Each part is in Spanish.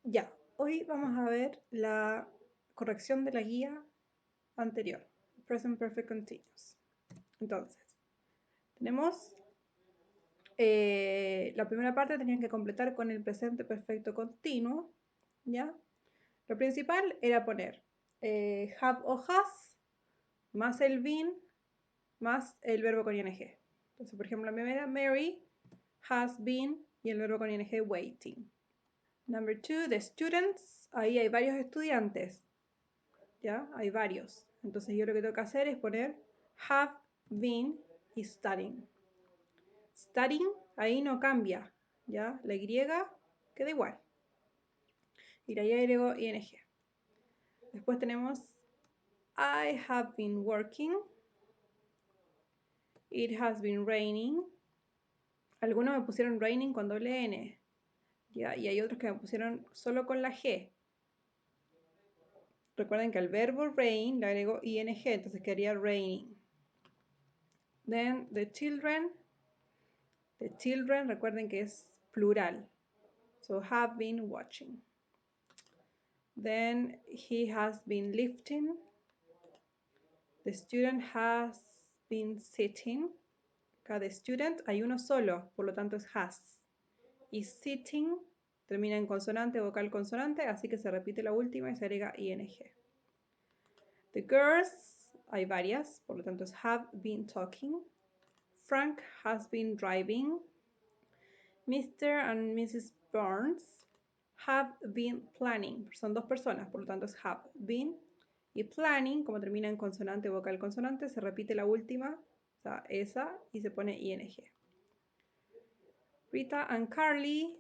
Ya, hoy vamos a ver la corrección de la guía anterior, Present Perfect Continuous. Entonces, tenemos la primera parte, tenían que completar con el presente perfecto continuo, ¿ya? Lo principal era poner have o has, más el been, más el verbo con ing. Entonces, por ejemplo, la primera, Mary has been, y el verbo con ing waiting. Number 2, the students, ahí hay varios estudiantes, ¿ya? Hay varios. Entonces yo lo que tengo que hacer es poner have been y studying. Studying, ahí no cambia, ¿ya? La Y queda igual. Y la Y agrego ing. Después tenemos I have been working. It has been raining. Algunos me pusieron raining con doble N, ¿ya? Y hay otros que me pusieron solo con la G. Recuerden que al verbo rain le agrego ing, entonces quedaría raining. Then the children, recuerden que es plural. So have been watching. Then he has been lifting. The student has been sitting. Cada student hay uno solo, por lo tanto es has. Y sitting termina en consonante, vocal consonante, así que se repite la última y se agrega ing. The girls, hay varias, por lo tanto es have been talking. Frank has been driving. Mr. and Mrs. Burns have been planning. Son dos personas, por lo tanto es have been. Y planning, como termina en consonante, vocal, consonante, se repite la última, o sea, esa, y se pone ing. Rita and Carly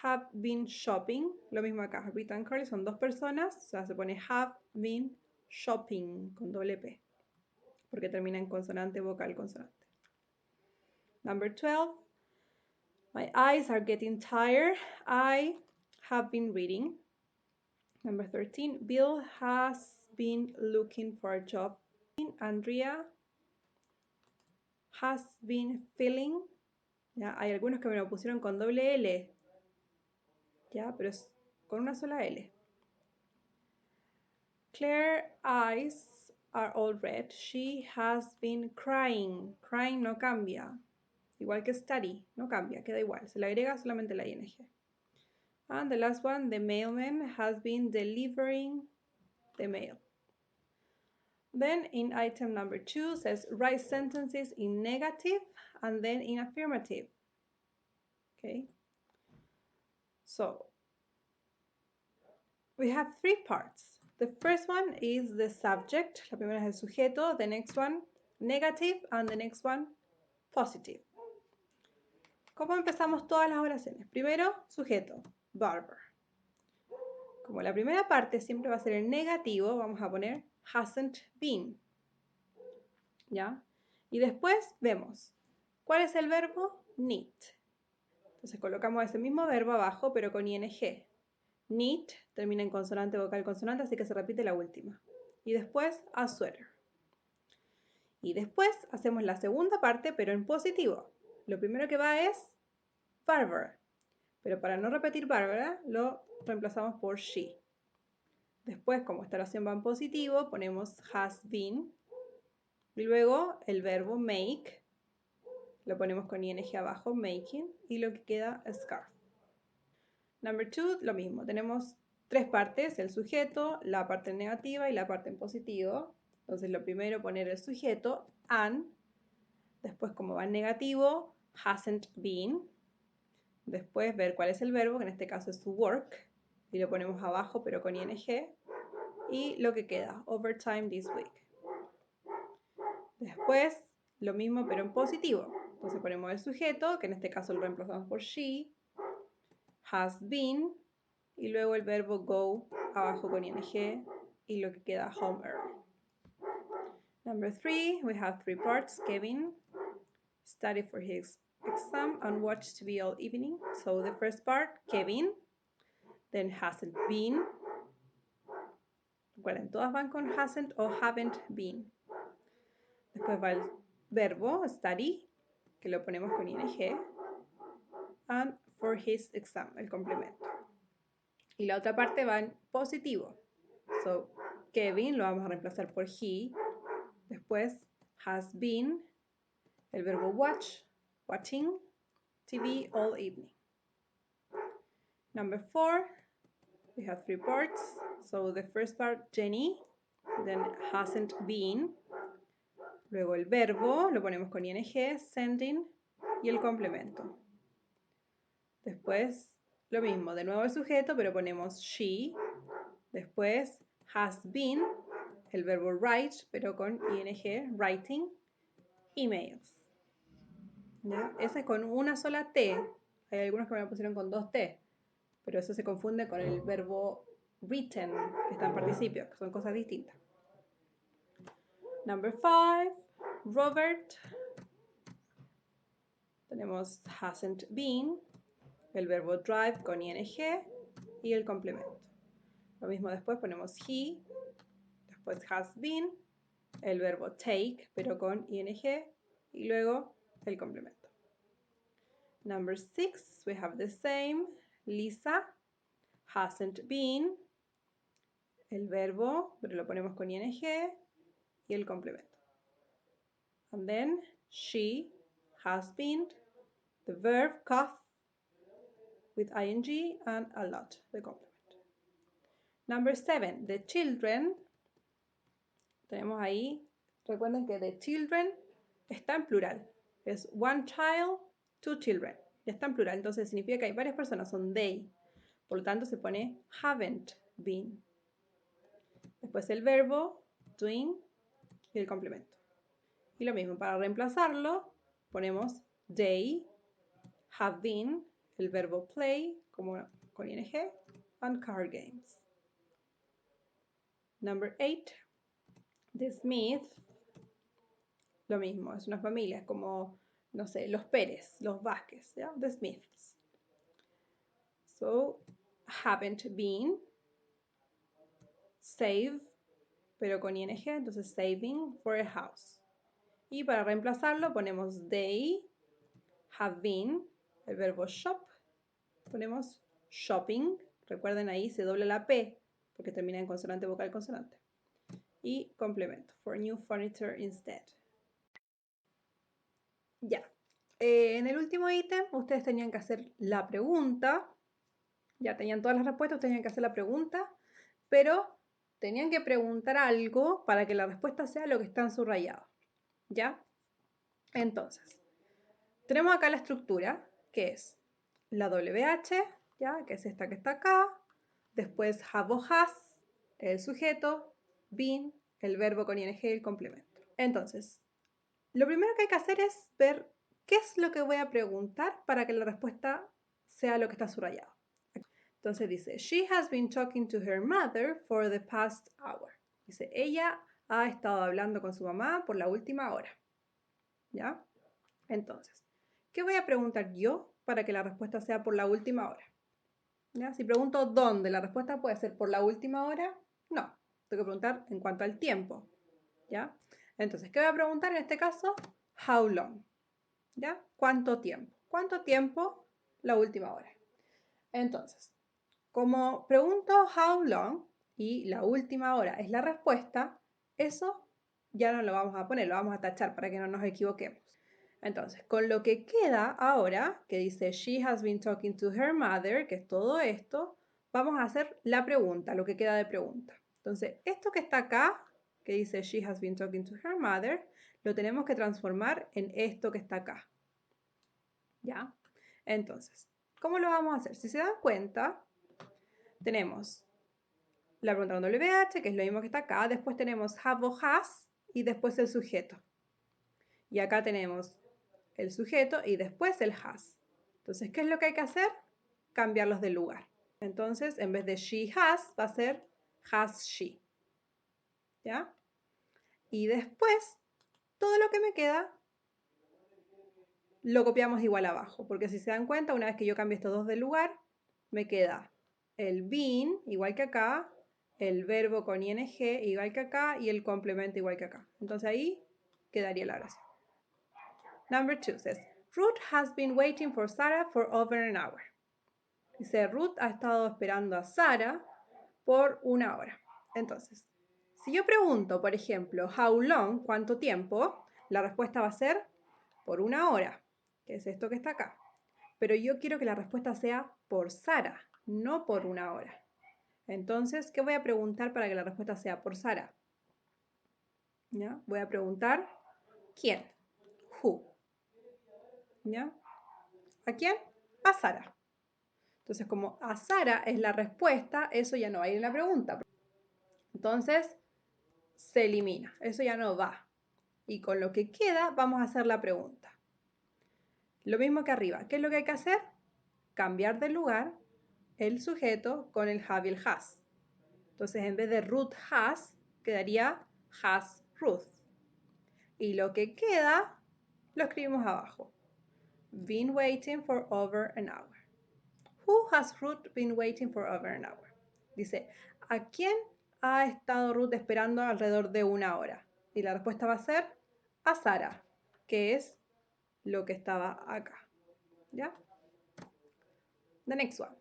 have been shopping. Lo mismo acá. Rita and Carly son dos personas, o sea, se pone have been shopping con doble P, porque termina en consonante, vocal, consonante. Number 12. My eyes are getting tired. I have been reading. Number 13, Bill has been looking for a job. Andrea has been feeling. ¿Ya? Hay algunos que me lo pusieron con doble L, ¿ya? Pero es con una sola L. Claire's eyes are all red. She has been crying. Crying no cambia. Igual que study, no cambia, queda igual. Se le agrega solamente la ing. And the last one, the mailman has been delivering the mail. Then in item number 2 says write sentences in negative and then in affirmative. Okay. So we have three parts. The first one is the subject. La primera es el sujeto. The next one negative and the next one positive. ¿Cómo empezamos todas las oraciones? Primero, sujeto, Barbara. Como la primera parte siempre va a ser en negativo, vamos a poner hasn't been. ¿Ya? Y después vemos, ¿cuál es el verbo? Need. Entonces colocamos ese mismo verbo abajo, pero con ing. Need termina en consonante, vocal, consonante, así que se repite la última. Y después, a sweater. Y después hacemos la segunda parte, pero en positivo. Lo primero que va es Barbara. Pero para no repetir Barbara, lo reemplazamos por she. Después, como esta oración va en positivo, ponemos has been. Y luego el verbo make, lo ponemos con ing abajo, making, y lo que queda es scarf. Number 2, lo mismo. Tenemos tres partes, el sujeto, la parte negativa y la parte en positivo. Entonces, lo primero, poner el sujeto, and. Después, como va en negativo, hasn't been. Después, ver cuál es el verbo, que en este caso es to work. Y lo ponemos abajo, pero con ing. Y lo que queda, overtime this week. Después, lo mismo, pero en positivo. Entonces ponemos el sujeto, que en este caso lo reemplazamos por she, has been, y luego el verbo go abajo con ing, y lo que queda home early. Number 3, we have three parts. Kevin studied for his exam and watched TV all evening. So the first part, Kevin, then hasn't been. Recuerden, todas van con hasn't o haven't been. Después va el verbo study, que lo ponemos con ing, and for his exam, el complemento. Y la otra parte va en positivo. So, Kevin lo vamos a reemplazar por he. Después, has been, el verbo watch, watching TV all evening. Number 4, we have 3 parts. So the first part, Jenny, then hasn't been. Luego el verbo, lo ponemos con ing, sending, y el complemento. Después, lo mismo, de nuevo el sujeto, pero ponemos she. Después, has been, el verbo write, pero con ing, writing, emails. ¿Ya? Ese es con una sola T. Hay algunos que me lo pusieron con 2 T, pero eso se confunde con el verbo written, que está en participio, que son cosas distintas. Number 5, Robert. Tenemos hasn't been, el verbo drive con ing y el complemento. Lo mismo después ponemos he, después has been, el verbo take, pero con ing, y luego el complemento. Number 6, we have the same. Lisa hasn't been, el verbo, pero lo ponemos con ing y el complemento. And then she has been, the verb cough with ing and a lot, the complement. Number 7, the children. Tenemos ahí, recuerden que the children está en plural. Es one child, two children. Ya está en plural, entonces significa que hay varias personas, son they. Por lo tanto, se pone haven't been. Después el verbo, doing, y el complemento. Y lo mismo, para reemplazarlo, ponemos they, have been, el verbo play, como con ing, and card games. Number 8, the Smith. Lo mismo, es una familia, es como, no sé, los Pérez, los Vázquez, ¿ya? The Smiths. So, haven't been, save, pero con ing, entonces saving for a house. Y para reemplazarlo ponemos they, have been, el verbo shop, ponemos shopping, recuerden ahí se dobla la P, porque termina en consonante, vocal, consonante. Y complemento, for new furniture instead. Ya. En el último ítem, ustedes tenían que hacer la pregunta. Ya tenían todas las respuestas, ustedes tenían que hacer la pregunta, pero tenían que preguntar algo para que la respuesta sea lo que está en subrayado. ¿Ya? Entonces, tenemos acá la estructura, que es la WH, ¿ya? Que es esta que está acá. Después have o has, el sujeto, been, el verbo con ing y el complemento. Entonces, lo primero que hay que hacer es ver qué es lo que voy a preguntar para que la respuesta sea lo que está subrayado. Entonces dice, she has been talking to her mother for the past hour. Dice, ella ha estado hablando con su mamá por la última hora. ¿Ya? Entonces, ¿qué voy a preguntar yo para que la respuesta sea por la última hora? ¿Ya? Si pregunto dónde, la respuesta puede ser por la última hora, no. Tengo que preguntar en cuanto al tiempo. ¿Ya? Entonces, ¿qué voy a preguntar en este caso? How long. ¿Ya? ¿Cuánto tiempo? ¿Cuánto tiempo? La última hora. Entonces, como pregunto how long y la última hora es la respuesta, eso ya no lo vamos a poner, lo vamos a tachar para que no nos equivoquemos. Entonces, con lo que queda ahora, que dice she has been talking to her mother, que es todo esto, vamos a hacer la pregunta, lo que queda de pregunta. Entonces, esto que está acá, que dice she has been talking to her mother, lo tenemos que transformar en esto que está acá. ¿Ya? Entonces, ¿cómo lo vamos a hacer? Si se dan cuenta, tenemos la pregunta con WH, que es lo mismo que está acá. Después tenemos have o has y después el sujeto. Y acá tenemos el sujeto y después el has. Entonces, ¿qué es lo que hay que hacer? Cambiarlos de lugar. Entonces, en vez de she has, va a ser has she. ¿Ya? Y después, todo lo que me queda, lo copiamos igual abajo. Porque si se dan cuenta, una vez que yo cambie estos dos de lugar, me queda el been, igual que acá, el verbo con ing, igual que acá, y el complemento igual que acá. Entonces ahí quedaría la oración. Number 2 says, Ruth has been waiting for Sarah for over an hour. Dice, Ruth ha estado esperando a Sara por 1 hora. Entonces, si yo pregunto, por ejemplo, how long, ¿cuánto tiempo? La respuesta va a ser por 1 hora, que es esto que está acá. Pero yo quiero que la respuesta sea por Sara, no por 1 hora. Entonces, ¿qué voy a preguntar para que la respuesta sea por Sara? ¿Ya? Voy a preguntar, ¿quién? Who. ¿Ya? ¿A quién? A Sara. Entonces, como a Sara es la respuesta, eso ya no va a ir en la pregunta. Entonces, se elimina. Eso ya no va. Y con lo que queda, vamos a hacer la pregunta. Lo mismo que arriba. ¿Qué es lo que hay que hacer? Cambiar de lugar el sujeto con el have y el has. Entonces, en vez de Ruth has, quedaría has Ruth. Y lo que queda, lo escribimos abajo. Been waiting for over an hour. Who has Ruth been waiting for over an hour? Dice, ¿a quién ha estado Ruth esperando alrededor de 1 hora? Y la respuesta va a ser a Sara, que es lo que estaba acá. ¿Ya? The next one.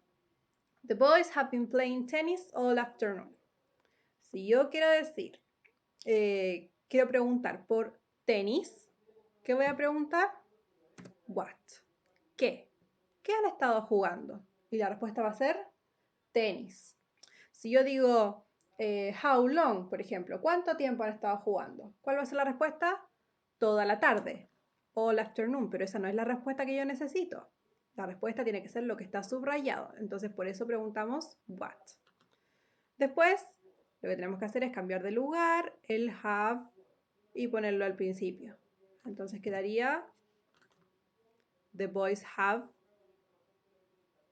The boys have been playing tennis all afternoon. Si yo quiero decir, quiero preguntar por tenis, ¿qué voy a preguntar? What? ¿Qué? ¿Qué han estado jugando? Y la respuesta va a ser tenis. Si yo digo how long, por ejemplo, ¿cuánto tiempo han estado jugando? ¿Cuál va a ser la respuesta? Toda la tarde. All afternoon, pero esa no es la respuesta que yo necesito. La respuesta tiene que ser lo que está subrayado. Entonces, por eso preguntamos what. Después, lo que tenemos que hacer es cambiar de lugar el have y ponerlo al principio. Entonces quedaría the boys have,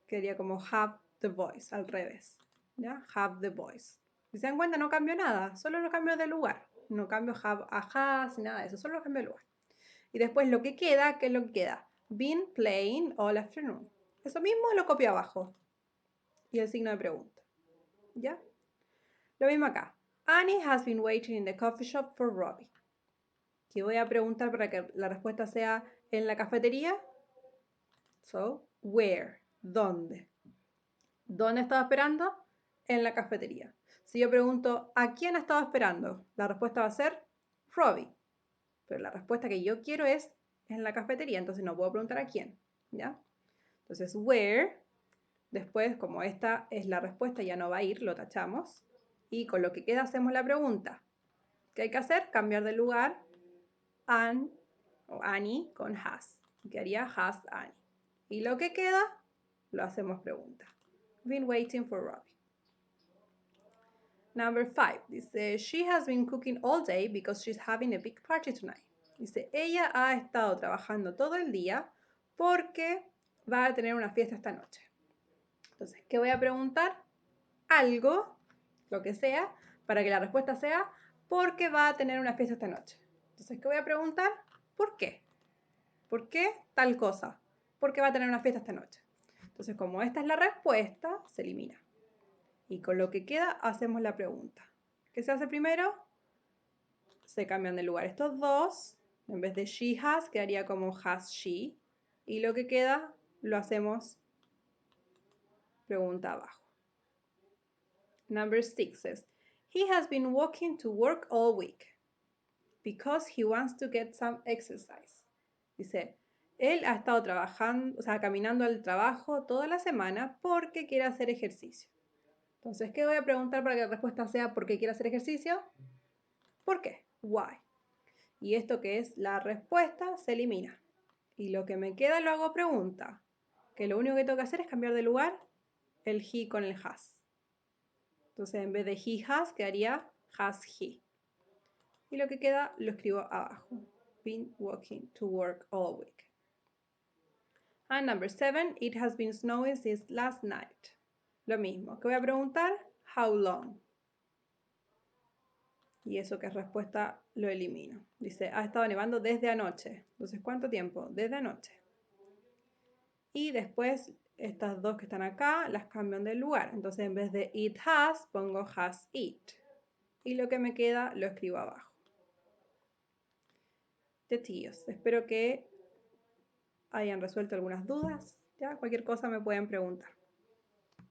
quedaría como have the boys, al revés. ¿Ya? Have the boys. Si se dan cuenta, no cambio nada, solo lo cambio de lugar. No cambio have a has, nada de eso, solo lo cambio de lugar. Y después lo que queda, ¿qué es lo que queda? Been playing all afternoon. Eso mismo lo copio abajo. Y el signo de pregunta. ¿Ya? Lo mismo acá. Annie has been waiting in the coffee shop for Robbie. ¿Qué voy a preguntar para que la respuesta sea en la cafetería? So, where? ¿Dónde? ¿Dónde estaba esperando? En la cafetería. Si yo pregunto, ¿a quién ha estado esperando? La respuesta va a ser Robbie. Pero la respuesta que yo quiero es en la cafetería, entonces no puedo preguntar a quién. ¿Ya? Entonces, where. Después, como esta es la respuesta, ya no va a ir, lo tachamos. Y con lo que queda hacemos la pregunta. ¿Qué hay que hacer? Cambiar de lugar Anne o Annie con has. Quedaría has Annie. Y lo que queda, lo hacemos pregunta. Been waiting for Robbie. Number 5. Dice, she has been cooking all day because she's having a big party tonight. Dice, ella ha estado trabajando todo el día porque va a tener una fiesta esta noche. Entonces, ¿qué voy a preguntar? Algo, lo que sea, para que la respuesta sea porque va a tener una fiesta esta noche. Entonces, ¿qué voy a preguntar? ¿Por qué? ¿Por qué tal cosa? Porque va a tener una fiesta esta noche. Entonces, como esta es la respuesta, se elimina. Y con lo que queda, hacemos la pregunta. ¿Qué se hace primero? Se cambian de lugar estos dos. En vez de she has, quedaría como has she. Y lo que queda, lo hacemos pregunta abajo. Number 6 says, he has been walking to work all week because he wants to get some exercise. Dice, él ha estado trabajando, o sea, caminando al trabajo toda la semana porque quiere hacer ejercicio. Entonces, ¿qué voy a preguntar para que la respuesta sea ¿por qué quiere hacer ejercicio? ¿Por qué? Why. Y esto que es la respuesta se elimina. Y lo que me queda lo hago pregunta. Que lo único que tengo que hacer es cambiar de lugar el he con el has. Entonces, en vez de he has, quedaría has he. Y lo que queda lo escribo abajo. Been walking to work all week. And number 7, it has been snowing since last night. Lo mismo. ¿Qué voy a preguntar? How long. Y eso que es respuesta lo elimino. Dice, ha estado nevando desde anoche. Entonces, ¿cuánto tiempo? Desde anoche. Y después, estas dos que están acá, las cambian de lugar. Entonces, en vez de it has, pongo has it. Y lo que me queda, lo escribo abajo. Tíos, espero que hayan resuelto algunas dudas. ¿Ya? Cualquier cosa me pueden preguntar.